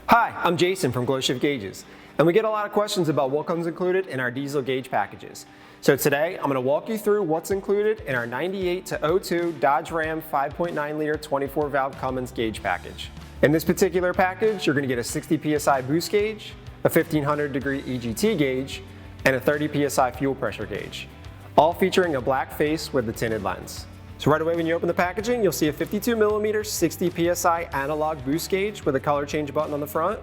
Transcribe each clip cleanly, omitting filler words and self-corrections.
Hi, I'm Jason from GlowShift Gauges, and we get a lot of questions about what comes included in our diesel gauge packages. So today, I'm going to walk you through what's included in our 98 to 02 Dodge Ram 5.9 liter 24 valve Cummins gauge package. In this particular package, you're going to get a 60 PSI Boost Gauge, a 1500 degree EGT gauge, and a 30 PSI Fuel Pressure Gauge, all featuring a black face with the tinted lens. So right away when you open the packaging, you'll see a 52mm 60 PSI analog boost gauge with a color change button on the front,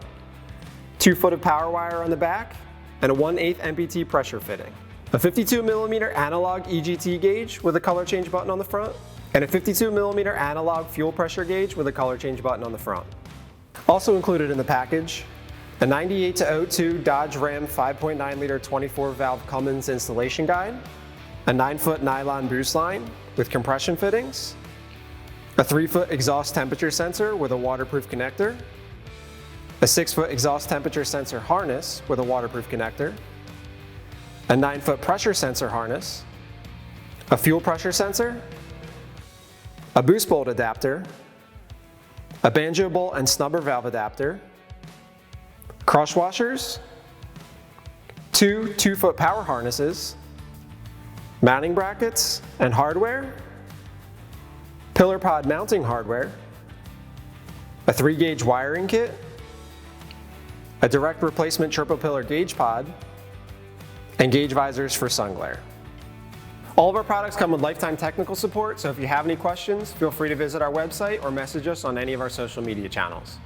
2-foot of power wire on the back, and a 1/8 MPT pressure fitting. A 52mm analog EGT gauge with a color change button on the front, and a 52mm analog fuel pressure gauge with a color change button on the front. Also included in the package, a 98 to 02 Dodge Ram 5.9 liter 24 valve Cummins installation guide, a 9-foot nylon boost line with compression fittings, a 3-foot exhaust temperature sensor with a waterproof connector, a 6-foot exhaust temperature sensor harness with a waterproof connector, a 9-foot pressure sensor harness, a fuel pressure sensor, a boost bolt adapter, a banjo bolt and snubber valve adapter, crush washers, 2 2-foot power harnesses, mounting brackets and hardware, pillar pod mounting hardware, a 3-gauge wiring kit, a direct replacement triple pillar gauge pod, and gauge visors for sun glare. All of our products come with lifetime technical support, so if you have any questions, feel free to visit our website or message us on any of our social media channels.